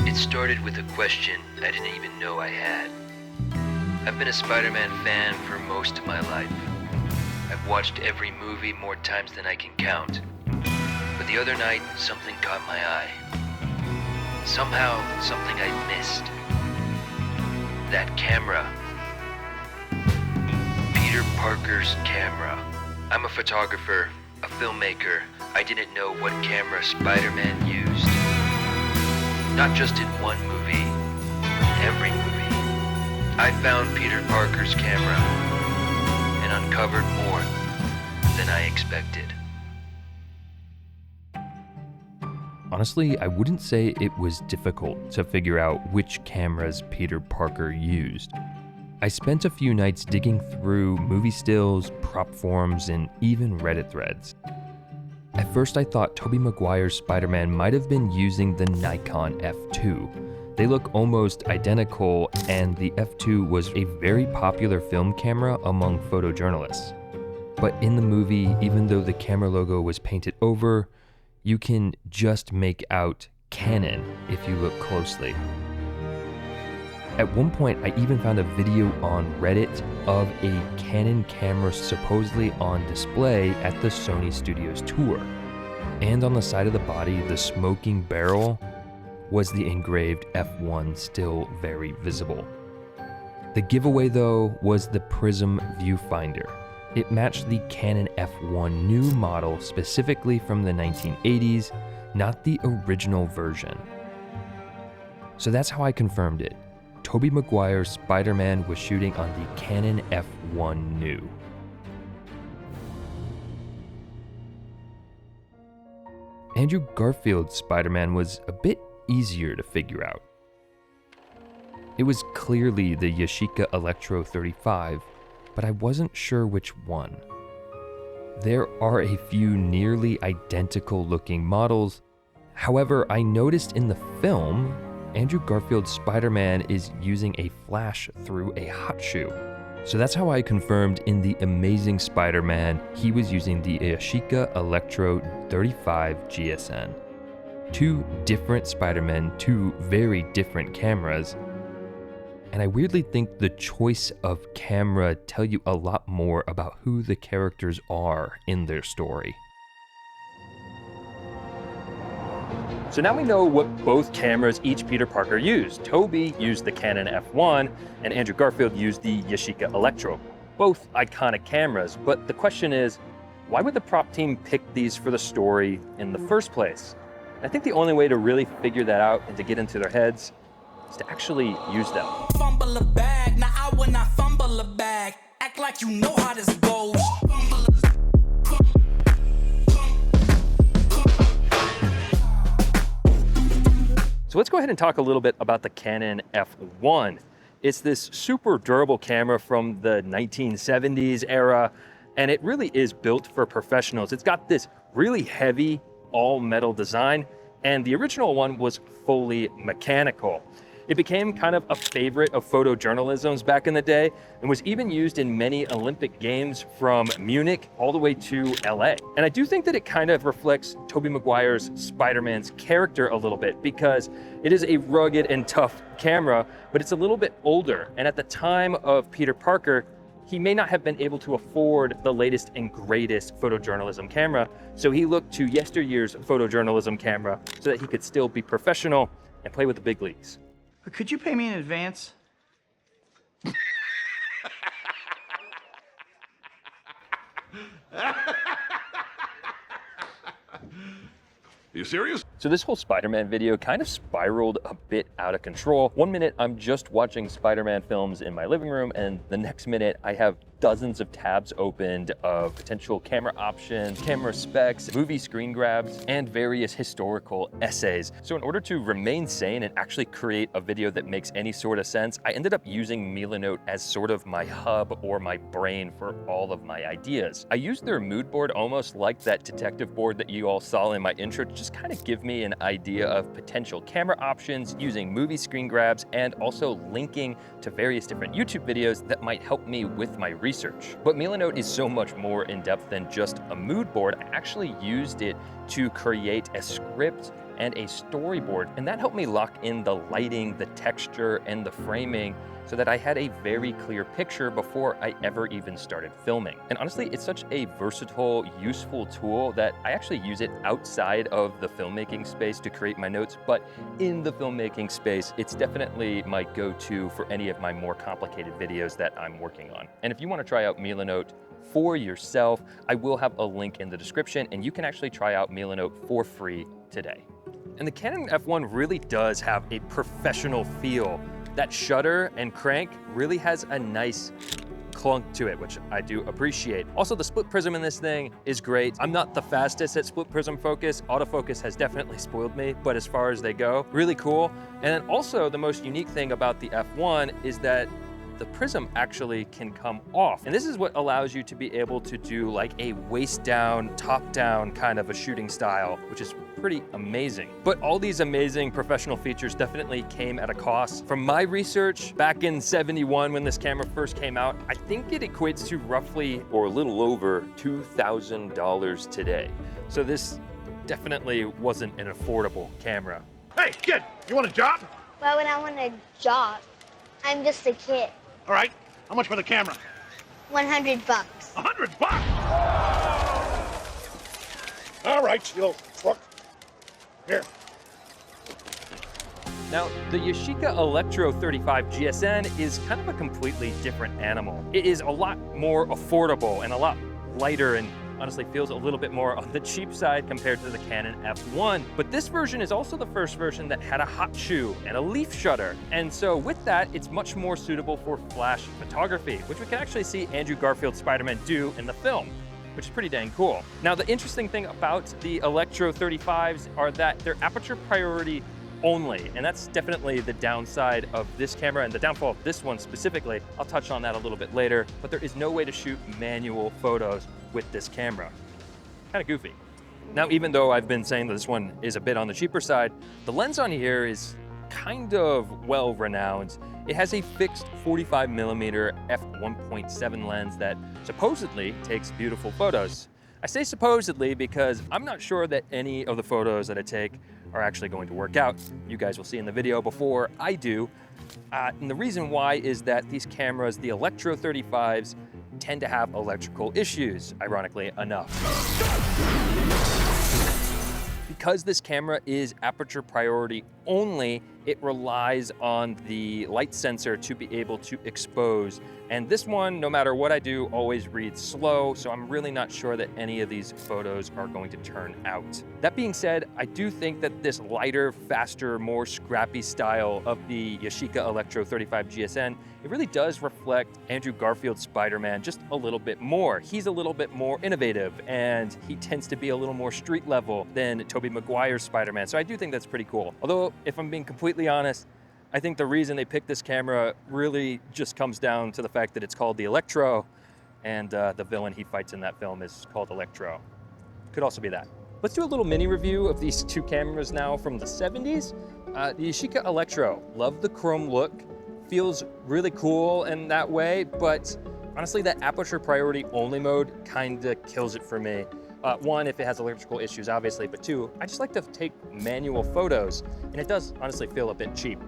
It started with a question I didn't even know I had. I've been a Spider-Man fan for most of my life. I've watched every movie more times than I can count. But the other night, something caught my eye. Somehow, something I missed. That camera. Peter Parker's camera. I'm a photographer, a filmmaker. I didn't know what camera Spider-Man used. Not just in one movie, every movie. I found Peter Parker's camera and uncovered more than I expected. Honestly, I wouldn't say it was difficult to figure out which cameras Peter Parker used. I spent a few nights digging through movie stills, prop forums, and even Reddit threads. At first I thought Tobey Maguire's Spider-Man might have been using the Nikon F2. They look almost identical, and the F2 was a very popular film camera among photojournalists. But in the movie, even though the camera logo was painted over, you can just make out Canon if you look closely. At one point, I even found a video on Reddit of a Canon camera supposedly on display at the Sony Studios tour. And on the side of the body, the smoking barrel was the engraved F1 still very visible. The giveaway though was the Prism viewfinder. It matched the Canon F1 new model specifically from the 1980s, not the original version. So that's how I confirmed it. Tobey Maguire's Spider-Man was shooting on the Canon F1 new. Andrew Garfield's Spider-Man was a bit easier to figure out. It was clearly the Yashica Electro 35, but I wasn't sure which one. There are a few nearly identical looking models. However, I noticed in the film, Andrew Garfield's Spider-Man is using a flash through a hot shoe. So that's how I confirmed in The Amazing Spider-Man, he was using the Yashica Electro 35 GSN. Two different Spider-Men, two very different cameras. And I weirdly think the choice of camera tell you a lot more about who the characters are in their story. So now we know what both cameras each Peter Parker used. Tobey used the Canon F1 and Andrew Garfield used the Yashica Electro. Both iconic cameras, but the question is, why would the prop team pick these for the story in the first place? I think the only way to really figure that out and to get into their heads is to actually use them. Fumble a bag, now I will not fumble a bag. Act like you know how this goes. So let's go ahead and talk a little bit about the Canon F1. It's this super durable camera from the 1970s era, and it really is built for professionals. It's got this really heavy all metal design, and the original one was fully mechanical. It became kind of a favorite of photojournalism's back in the day and was even used in many Olympic Games from Munich all the way to LA. And I do think that it kind of reflects Tobey Maguire's Spider-Man's character a little bit because it is a rugged and tough camera, but it's a little bit older. And at the time of Peter Parker, he may not have been able to afford the latest and greatest photojournalism camera, so he looked to yesteryear's photojournalism camera so that he could still be professional and play with the big leagues. Could you pay me in advance? You serious? So this whole Spider-Man video kind of spiraled a bit out of control. One minute I'm just watching Spider-Man films in my living room, and the next minute I have dozens of tabs opened of potential camera options, camera specs, movie screen grabs, and various historical essays. So in order to remain sane and actually create a video that makes any sort of sense, I ended up using Milanote as sort of my hub or my brain for all of my ideas. I used their mood board almost like that detective board that you all saw in my intro to just kind of give me an idea of potential camera options, using movie screen grabs, and also linking to various different YouTube videos that might help me with my research. But Milanote is so much more in depth than just a mood board. I actually used it to create a script and a storyboard. And that helped me lock in the lighting, the texture, and the framing so that I had a very clear picture before I ever even started filming. And honestly, it's such a versatile, useful tool that I actually use it outside of the filmmaking space to create my notes, but in the filmmaking space, it's definitely my go-to for any of my more complicated videos that I'm working on. And if you want to try out Milanote for yourself, I will have a link in the description, and you can actually try out Milanote for free today. And the Canon F1 really does have a professional feel. That shutter and crank really has a nice clunk to it, which I do appreciate. Also, the split prism in this thing is great. I'm not the fastest at split prism focus. Autofocus has definitely spoiled me, but as far as they go, really cool. And then also the most unique thing about the F1 is that the prism actually can come off. And this is what allows you to be able to do like a waist down, top down kind of a shooting style, which is pretty amazing. But all these amazing professional features definitely came at a cost. From my research back in '71 when this camera first came out, I think it equates to roughly or a little over $2,000 today. So this definitely wasn't an affordable camera. Hey, kid, you want a job? Why would I want a job? I'm just a kid. All right, how much for the camera? $100. $100? All right, you little fuck. Here. Now, the Yashica Electro 35 GSN is kind of a completely different animal. It is a lot more affordable and a lot lighter, and honestly feels a little bit more on the cheap side compared to the Canon F1. But this version is also the first version that had a hot shoe and a leaf shutter. And so with that, it's much more suitable for flash photography, which we can actually see Andrew Garfield Spider-Man do in the film, which is pretty dang cool. Now, the interesting thing about the Electro 35s are that they're aperture priority only, and that's definitely the downside of this camera and the downfall of this one specifically. I'll touch on that a little bit later, but there is no way to shoot manual photos with this camera. Kind of goofy. Now, even though I've been saying that this one is a bit on the cheaper side, the lens on here is kind of well renowned. It has a fixed 45mm f1.7 lens that supposedly takes beautiful photos. I say supposedly because I'm not sure that any of the photos that I take are actually going to work out. You guys will see in the video before I do. And the reason why is that these cameras, the Electro 35s, tend to have electrical issues, ironically enough. Because this camera is aperture priority only, it relies on the light sensor to be able to expose. And this one, no matter what I do, always reads slow, so I'm really not sure that any of these photos are going to turn out. That being said, I do think that this lighter, faster, more scrappy style of the Yashica Electro 35 GSN, it really does reflect Andrew Garfield's Spider-Man just a little bit more. He's a little bit more innovative, and he tends to be a little more street level than Tobey Maguire's Spider-Man, so I do think that's pretty cool. Although, if I'm being completely honest, I think the reason they picked this camera really just comes down to the fact that it's called the Electro, and the villain he fights in that film is called Electro. Could also be that. Let's do a little mini review of these two cameras now from the 70s. The Yashica Electro, love the chrome look, feels really cool in that way, but honestly, that aperture priority only mode kinda kills it for me. One, if it has electrical issues, obviously, but two, I just like to take manual photos, and it does honestly feel a bit cheap.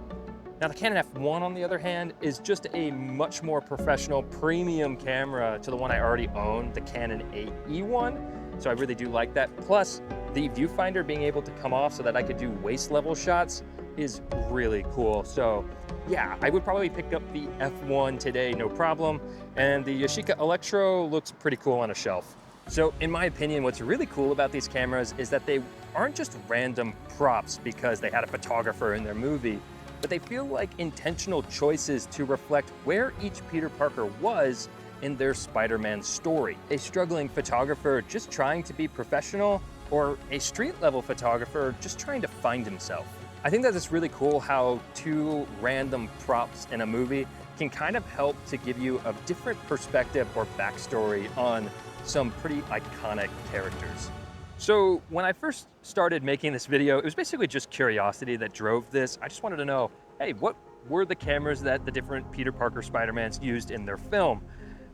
Now, the Canon F1, on the other hand, is just a much more professional premium camera to the one I already own, the Canon AE1. So I really do like that. Plus, the viewfinder being able to come off so that I could do waist level shots is really cool. So yeah, I would probably pick up the F1 today, no problem. And the Yashica Electro looks pretty cool on a shelf. So in my opinion, what's really cool about these cameras is that they aren't just random props because they had a photographer in their movie, but they feel like intentional choices to reflect where each Peter Parker was in their Spider-Man story. A struggling photographer just trying to be professional, or a street-level photographer just trying to find himself. I think that it's really cool how two random props in a movie can kind of help to give you a different perspective or backstory on some pretty iconic characters. So when I first started making this video, it was basically just curiosity that drove this. I just wanted to know, hey, what were the cameras that the different Peter Parker Spider-Mans used in their film?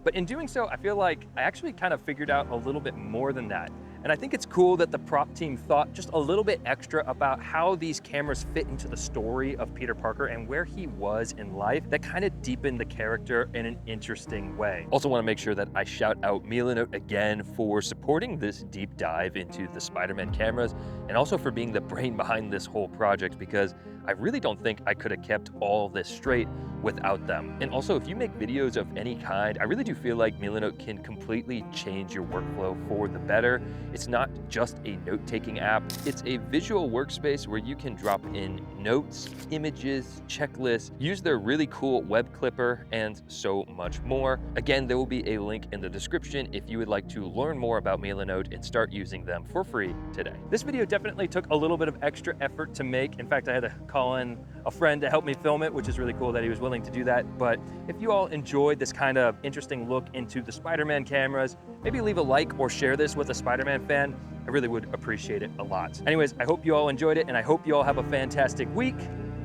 But in doing so, I feel like I actually kind of figured out a little bit more than that. And I think it's cool that the prop team thought just a little bit extra about how these cameras fit into the story of Peter Parker and where he was in life. That kind of deepened the character in an interesting way. Also want to make sure that I shout out Milanote again for supporting this deep dive into the Spider-Man cameras, and also for being the brain behind this whole project, because I really don't think I could have kept all this straight without them. And also, if you make videos of any kind, I really do feel like Milanote can completely change your workflow for the better. It's not just a note-taking app, it's a visual workspace where you can drop in notes, images, checklists, use their really cool web clipper, and so much more. Again, there will be a link in the description if you would like to learn more about Milanote and start using them for free today. This video definitely took a little bit of extra effort to make. In fact, I had to call in a friend to help me film it, which is really cool that he was willing to do that. But if you all enjoyed this kind of interesting look into the Spider-Man cameras, maybe leave a like or share this with a Spider-Man fan. I really would appreciate it a lot. Anyways, I hope you all enjoyed it, and I hope you all have a fantastic week.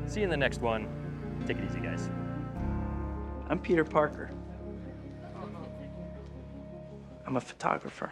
See you in the next one. Take it easy, guys. I'm Peter Parker. I'm a photographer.